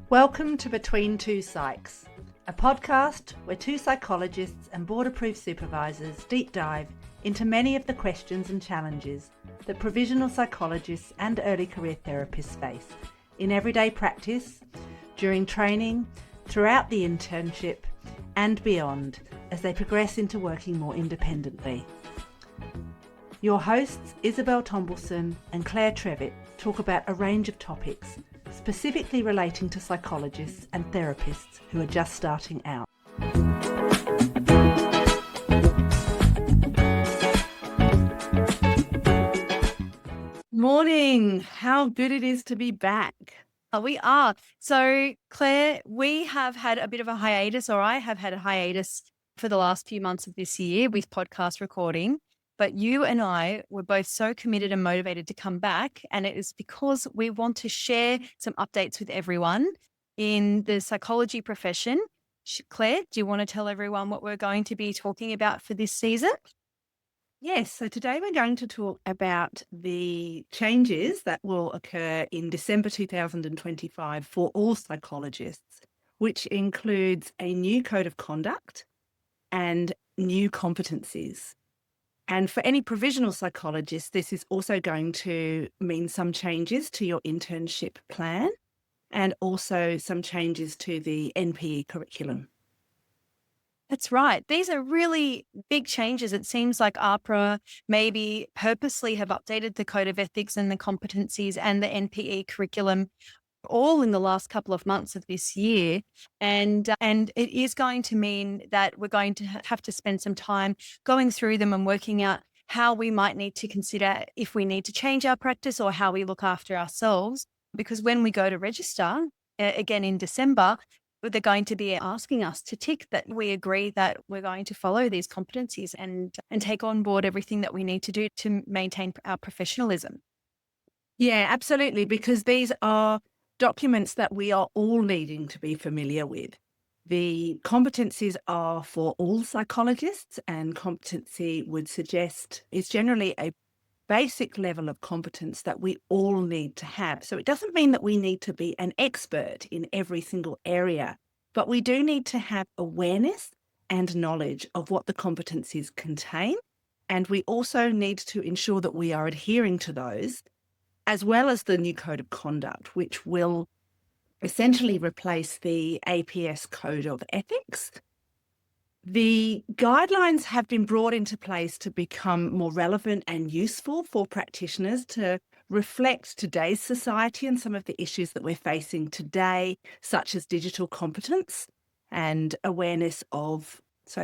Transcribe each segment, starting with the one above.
Welcome to Between Two Psychs, a podcast where two psychologists and board-approved supervisors deep dive into many of the questions and challenges that provisional psychologists and early career therapists face in everyday practice, during training, throughout the internship, and beyond as they progress into working more independently. Your hosts, Isabelle Tombleson and Claire Trevitt, talk about a range of topics specifically relating to psychologists and therapists who are just starting out. Morning! How good it is to be back. We are. So, Claire, we have had a bit of a hiatus, or I have had a hiatus for the last few months of this year with podcast recording. But you and I were both so committed and motivated to come back. And it is because we want to share some updates with everyone in the psychology profession. Claire, do you want to tell everyone what we're going to be talking about for this season? Yes, so today we're going to talk about the changes that will occur in December 2025 for all psychologists, which includes a new code of conduct and new competencies. And for any provisional psychologists, this is also going to mean some changes to your internship plan and also some changes to the NPE curriculum. That's right. These are really big changes. It seems like AHPRA maybe purposely have updated the Code of Ethics and the competencies and the NPE curriculum all in the last couple of months of this year. And it is going to mean that we're going to have to spend some time going through them and working out how we might need to consider if we need to change our practice or how we look after ourselves. Because when we go to register again in December, they're going to be asking us to tick that we agree that we're going to follow these competencies and take on board everything that we need to do to maintain our professionalism. Yeah, absolutely, because these are documents that we are all needing to be familiar with. The competencies are for all psychologists, and competency would suggest is generally a basic level of competence that we all need to have. So it doesn't mean that we need to be an expert in every single area, but we do need to have awareness and knowledge of what the competencies contain. And we also need to ensure that we are adhering to those, as well as the new code of conduct, which will essentially replace the APS code of ethics. The guidelines have been brought into place to become more relevant and useful for practitioners to reflect today's society and some of the issues that we're facing today, such as digital competence and awareness of,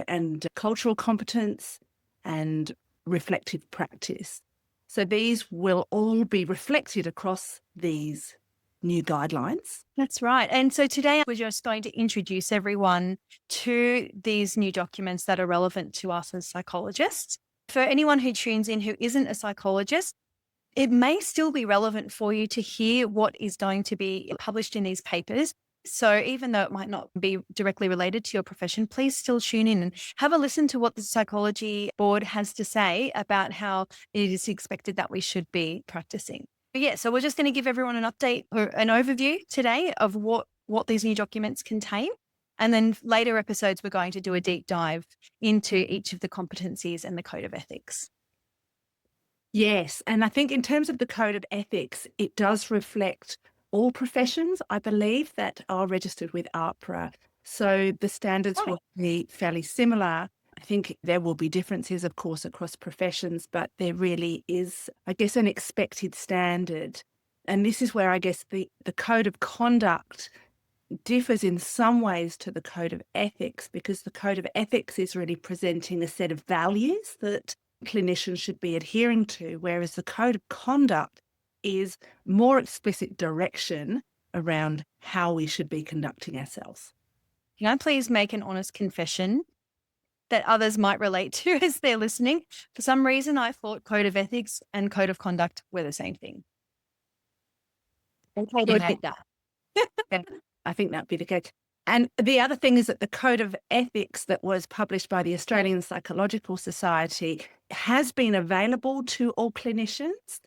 and cultural competence and reflective practice. So these will all be reflected across these new guidelines. That's right. And so today we're just going to introduce everyone to these new documents that are relevant to us as psychologists. For anyone who tunes in who isn't a psychologist, it may still be relevant for you to hear what is going to be published in these papers. So even though it might not be directly related to your profession, please still tune in and have a listen to what the Psychology Board has to say about how it is expected that we should be practicing. But yeah, so we're just going to give everyone an update or an overview today of what these new documents contain. And then later episodes, we're going to do a deep dive into each of the competencies and the Code of Ethics. Yes, and I think in terms of the Code of Ethics, it does reflect all professions, I believe, that are registered with AHPRA. So the standards will be fairly similar. I think there will be differences, of course, across professions, but there really is, I guess, an expected standard. And this is where I guess the Code of Conduct differs in some ways to the Code of Ethics, because the Code of Ethics is really presenting a set of values that clinicians should be adhering to, whereas the Code of Conduct is more explicit direction around how we should be conducting ourselves. Can I please make an honest confession that others might relate to as they're listening? For some reason, I thought Code of Ethics and Code of Conduct were the same thing. Okay, to admit that. I think that'd be the case. And the other thing is that the Code of Ethics that was published by the Australian Psychological Society has been available to all clinicians,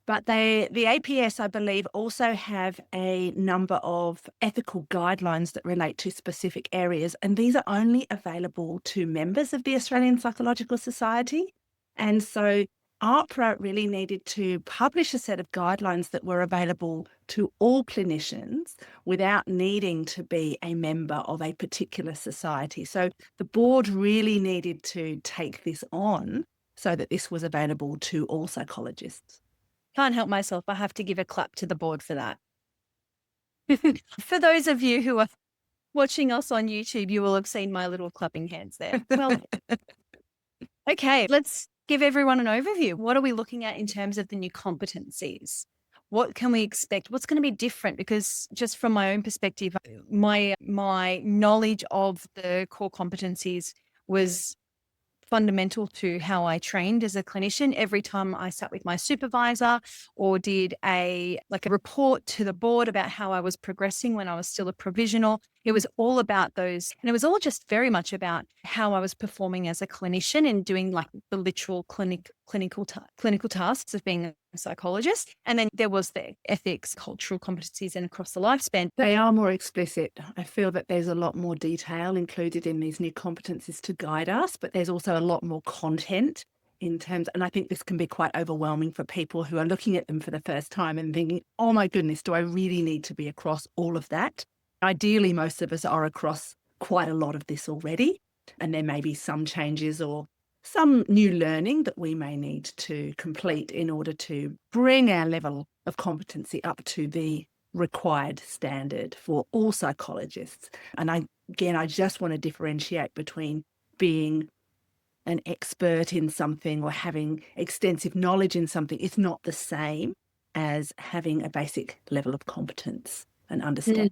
But the APS, I believe, also have a number of ethical guidelines that relate to specific areas, and these are only available to members of the Australian Psychological Society. And so AHPRA really needed to publish a set of guidelines that were available to all clinicians without needing to be a member of a particular society. So the board really needed to take this on so that this was available to all psychologists. Can't help myself. I have to give a clap to the board for that. For those of you who are watching us on YouTube, you will have seen my little clapping hands there. Well, okay, let's give everyone an overview. What are we looking at in terms of the new competencies? What can we expect? What's going to be different? Because just from my own perspective, my knowledge of the core competencies was fundamental to how I trained as a clinician. Every time I sat with my supervisor or did a report to the board about how I was progressing when I was still a provisional, it was all about those. And it was all just very much about how I was performing as a clinician and doing like the literal clinical tasks of being a psychologist. And then there was the ethics, cultural competencies, and across the lifespan. They are more explicit. I feel that there's a lot more detail included in these new competencies to guide us, but there's also a lot more content in terms, and I think this can be quite overwhelming for people who are looking at them for the first time and thinking, oh my goodness, do I really need to be across all of that? Ideally, most of us are across quite a lot of this already, and there may be some changes or some new learning that we may need to complete in order to bring our level of competency up to the required standard for all psychologists. And I just want to differentiate between being an expert in something or having extensive knowledge in something. It's not the same as having a basic level of competence and understanding.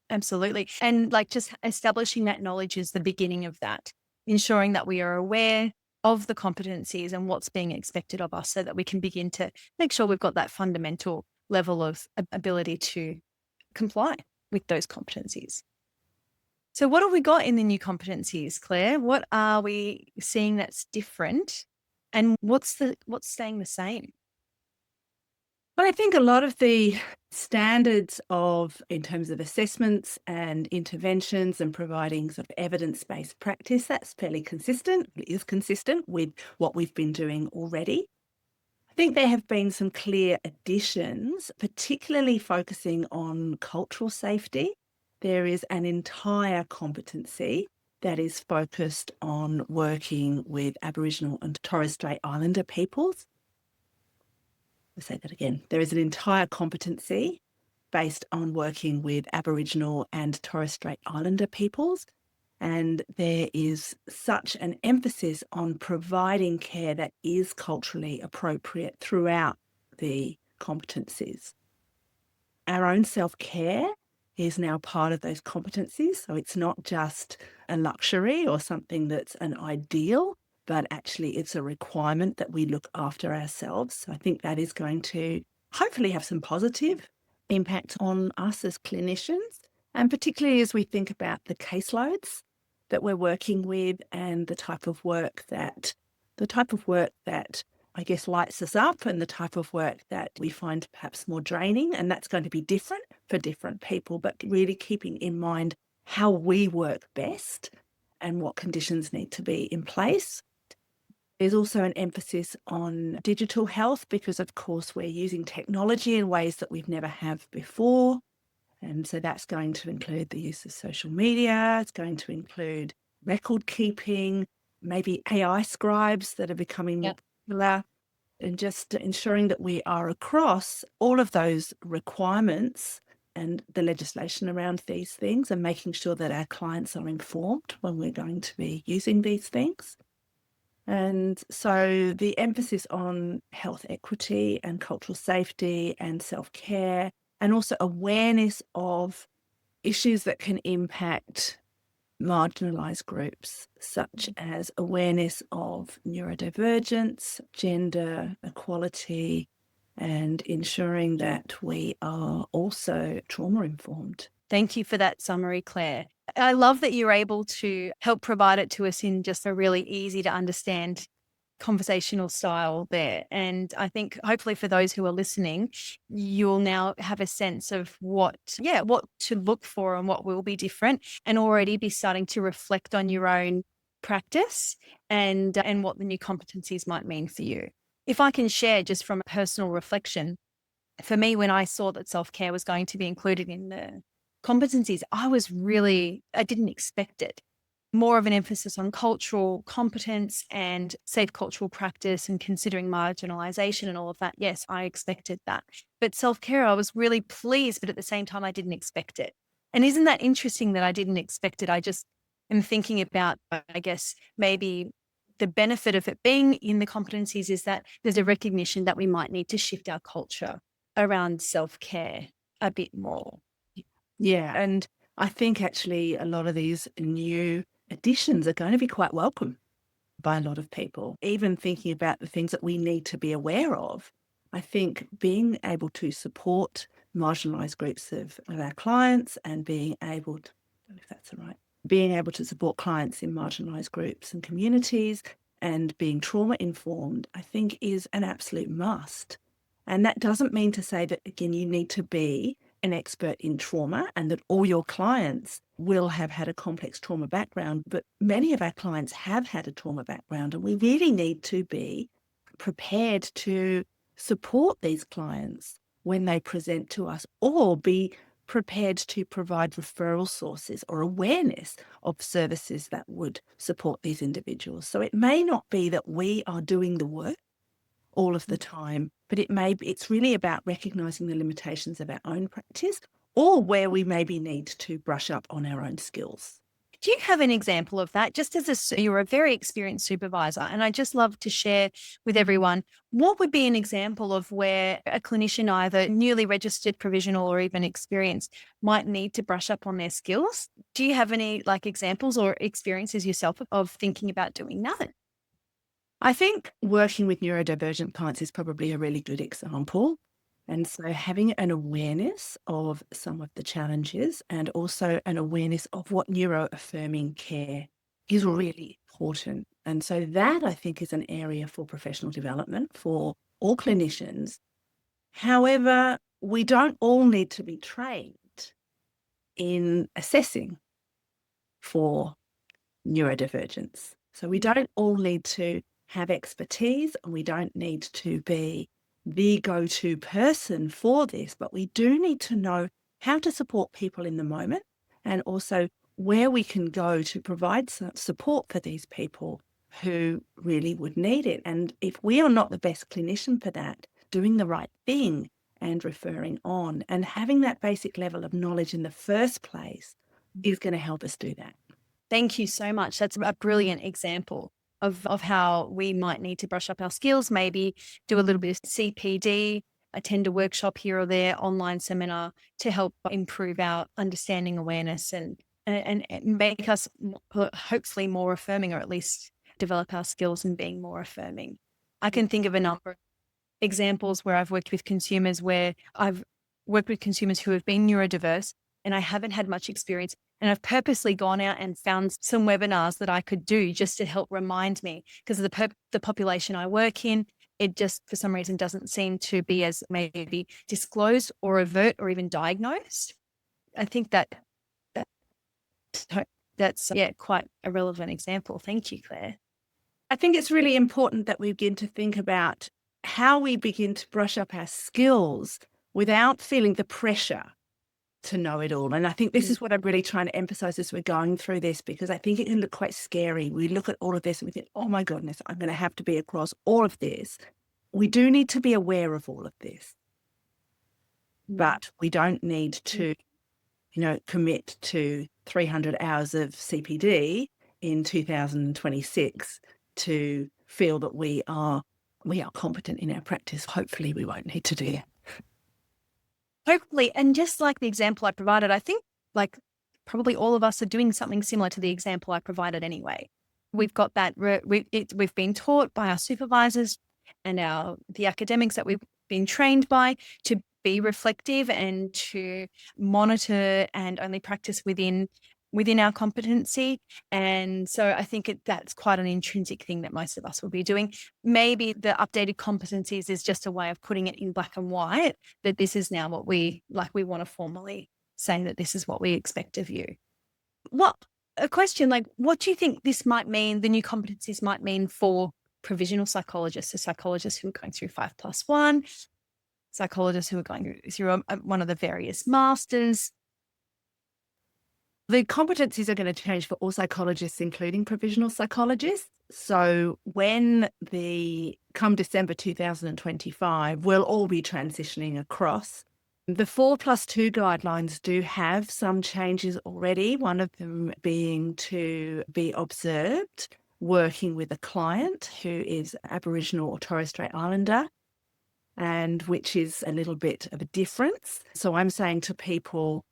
Absolutely. And just establishing that knowledge is the beginning of that, ensuring that we are aware of the competencies and what's being expected of us so that we can begin to make sure we've got that fundamental level of ability to comply with those competencies. So what have we got in the new competencies, Claire? What are we seeing that's different and what's staying the same? But I think a lot of the standards in terms of assessments and interventions and providing sort of evidence-based practice, that's fairly consistent. It is consistent with what we've been doing already. I think there have been some clear additions, particularly focusing on cultural safety. There is an entire competency that is focused on working with Aboriginal and Torres Strait Islander peoples. I'll say that again. There is an entire competency based on working with Aboriginal and Torres Strait Islander peoples. And there is such an emphasis on providing care that is culturally appropriate throughout the competencies. Our own self-care is now part of those competencies. So it's not just a luxury or something that's an ideal, but actually it's a requirement that we look after ourselves. So I think that is going to hopefully have some positive impact on us as clinicians, and particularly as we think about the caseloads that we're working with and the type of work that I guess lights us up and the type of work that we find perhaps more draining. And that's going to be different for different people, but really keeping in mind how we work best and what conditions need to be in place. There's also an emphasis on digital health because, of course, we're using technology in ways that we've never have before. And so that's going to include the use of social media. It's going to include record keeping, maybe AI scribes that are becoming more popular, and just ensuring that we are across all of those requirements and the legislation around these things and making sure that our clients are informed when we're going to be using these things. And so the emphasis on health equity and cultural safety and self-care, and also awareness of issues that can impact marginalised groups, such as awareness of neurodivergence, gender equality, and ensuring that we are also trauma-informed. Thank you for that summary, Claire. I love that you're able to help provide it to us in just a really easy to understand conversational style there. And I think hopefully for those who are listening, you'll now have a sense of what to look for and what will be different, and already be starting to reflect on your own practice and what the new competencies might mean for you. If I can share just from personal reflection, for me, when I saw that self-care was going to be included in the competencies, I didn't expect it. More of an emphasis on cultural competence and safe cultural practice and considering marginalisation and all of that. Yes, I expected that. But self-care, I was really pleased, but at the same time, I didn't expect it. And isn't that interesting that I didn't expect it? I just am thinking about, I guess, maybe the benefit of it being in the competencies is that there's a recognition that we might need to shift our culture around self-care a bit more. Yeah. And I think actually a lot of these new additions are going to be quite welcome by a lot of people. Even thinking about the things that we need to be aware of, I think being able to support marginalised groups of our clients and being able to, I don't know if that's right, being able to support clients in marginalised groups and communities and being trauma informed, I think is an absolute must. And that doesn't mean to say that, again, you need to be an expert in trauma and that all your clients will have had a complex trauma background, but many of our clients have had a trauma background, and we really need to be prepared to support these clients when they present to us, or be prepared to provide referral sources or awareness of services that would support these individuals. So it may not be that we are doing the work all of the time, but it's really about recognising the limitations of our own practice, or where we maybe need to brush up on our own skills. Do you have an example of that? Just you're a very experienced supervisor, and I just love to share with everyone, what would be an example of where a clinician, either newly registered, provisional, or even experienced, might need to brush up on their skills? Do you have any examples or experiences yourself of thinking about doing that? I think working with neurodivergent clients is probably a really good example. And so having an awareness of some of the challenges and also an awareness of what neuroaffirming care is really important. And so that, I think, is an area for professional development for all clinicians. However, we don't all need to be trained in assessing for neurodivergence. So we don't all need to have expertise, and we don't need to be the go-to person for this, but we do need to know how to support people in the moment, and also where we can go to provide some support for these people who really would need it. And if we are not the best clinician for that, doing the right thing and referring on and having that basic level of knowledge in the first place is going to help us do that. Thank you so much. That's a brilliant example of how we might need to brush up our skills, maybe do a little bit of CPD, attend a workshop here or there, online seminar, to help improve our understanding, awareness, and make us hopefully more affirming, or at least develop our skills in being more affirming. I can think of a number of examples where I've worked with consumers who have been neurodiverse, and I haven't had much experience. And I've purposely gone out and found some webinars that I could do just to help remind me, because of the population I work in, it just for some reason doesn't seem to be as maybe disclosed or overt or even diagnosed. I think that's quite a relevant example. Thank you, Claire. I think it's really important that we begin to think about how we begin to brush up our skills without feeling the pressure to know it all. And I think this is what I'm really trying to emphasize as we're going through this, because I think it can look quite scary. We look at all of this and we think, oh my goodness, I'm going to have to be across all of this. We do need to be aware of all of this, but we don't need to, commit to 300 hours of CPD in 2026 to feel that we are competent in our practice. Hopefully we won't need to do that. Hopefully. And just like the example I provided, I think probably all of us are doing something similar to the example I provided anyway. We've got that, we've been taught by our supervisors and the academics that we've been trained by to be reflective and to monitor and only practice within within our competency. And so I think that's quite an intrinsic thing that most of us will be doing. Maybe the updated competencies is just a way of putting it in black and white, that this is now what we want to formally say that this is what we expect of you. A question, what do you think this might mean, the new competencies might mean for provisional psychologists, so psychologists who are going through 5+1, psychologists who are going through one of the various masters? The competencies are going to change for all psychologists, including provisional psychologists. So come December 2025, we'll all be transitioning across. The 4+2 guidelines do have some changes already, one of them being to be observed working with a client who is Aboriginal or Torres Strait Islander, and which is a little bit of a difference. So I'm saying to people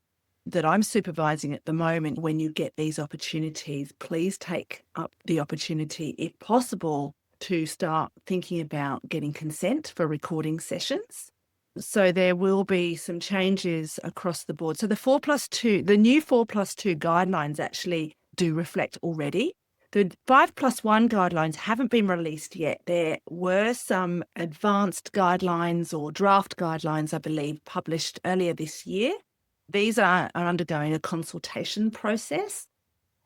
that I'm supervising at the moment, when you get these opportunities, please take up the opportunity, if possible, to start thinking about getting consent for recording sessions. So there will be some changes across the board. So the new 4+2 guidelines actually do reflect already. The 5+1 guidelines haven't been released yet. There were some advanced guidelines or draft guidelines, I believe, published earlier this year. These are undergoing a consultation process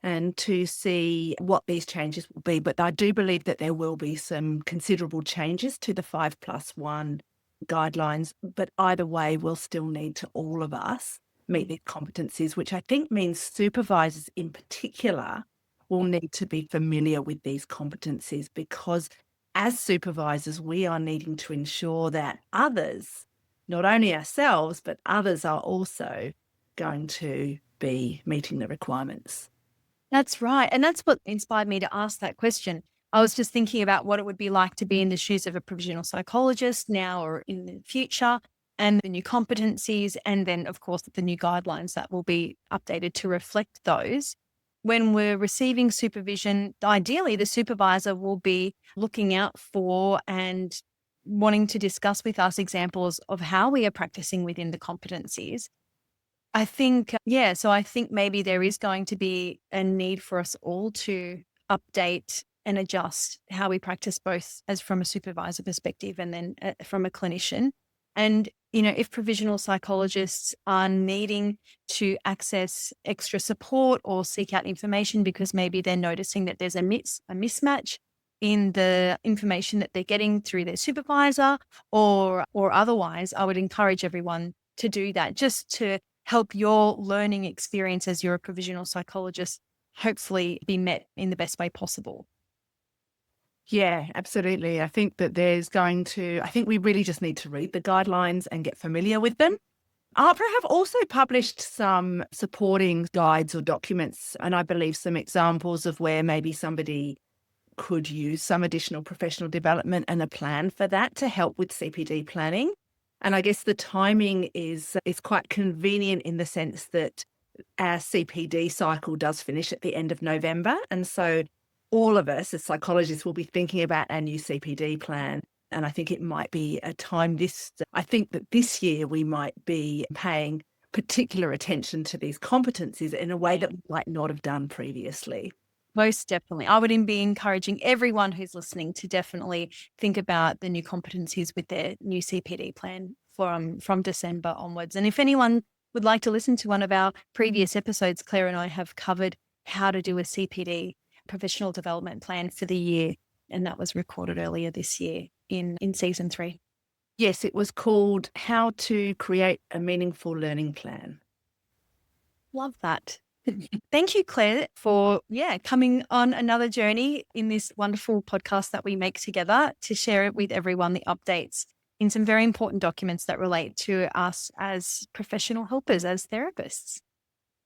and to see what these changes will be. But I do believe that there will be some considerable changes to the 5+1 guidelines. But either way, we'll still need to, all of us, meet these competencies, which I think means supervisors in particular will need to be familiar with these competencies, because as supervisors, we are needing to ensure that others, not only ourselves, but others are also going to be meeting the requirements. That's right. And that's what inspired me to ask that question. I was just thinking about what it would be like to be in the shoes of a provisional psychologist now or in the future, and the new competencies, and then, of course, the new guidelines that will be updated to reflect those. When we're receiving supervision, ideally, the supervisor will be looking out for and wanting to discuss with us examples of how we are practicing within the competencies. I think maybe there is going to be a need for us all to update and adjust how we practice, both as from a supervisor perspective and then from a clinician. And, if provisional psychologists are needing to access extra support or seek out information because maybe they're noticing that there's a mismatch in the information that they're getting through their supervisor or otherwise, I would encourage everyone to do that, just to help your learning experience as you're a provisional psychologist hopefully be met in the best way possible. Yeah, absolutely. I think that I think we really just need to read the guidelines and get familiar with them. AHPRA have also published some supporting guides or documents, and I believe some examples of where maybe somebody could use some additional professional development and a plan for that to help with CPD planning. And I guess the timing is quite convenient in the sense that our CPD cycle does finish at the end of November. And so all of us as psychologists will be thinking about our new CPD plan. And I think it might be a time I think that this year we might be paying particular attention to these competencies in a way that we might not have done previously. Most definitely. I would be encouraging everyone who's listening to definitely think about the new competencies with their new CPD plan from December onwards. And if anyone would like to listen to one of our previous episodes, Claire and I have covered how to do a CPD professional development plan for the year. And that was recorded earlier this year in season 3. Yes, it was called How to Create a Meaningful Learning Plan. Love that. Thank you, Claire, for coming on another journey in this wonderful podcast that we make together to share it with everyone, the updates in some very important documents that relate to us as professional helpers, as therapists.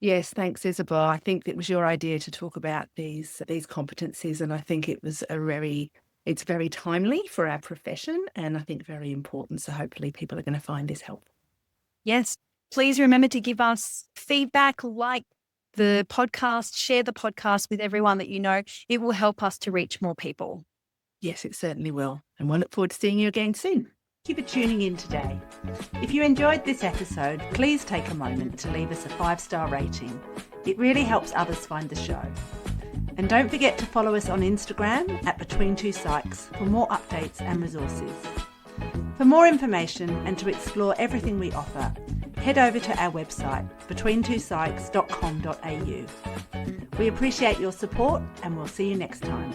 Yes, thanks, Isabelle. I think it was your idea to talk about these competencies, and I think it's very timely for our profession, and I think very important. So hopefully people are going to find this helpful. Yes, please remember to give us feedback, like the podcast, share the podcast with everyone that you know. It will help us to reach more people. Yes, it certainly will. And we'll look forward to seeing you again soon. Thank you for tuning in today. If you enjoyed this episode, please take a moment to leave us a 5-star rating. It really helps others find the show. And don't forget to follow us on Instagram at Between Two Psychs for more updates and resources. For more information and to explore everything we offer, head over to our website, betweentwopsychs.com.au. We appreciate your support and we'll see you next time.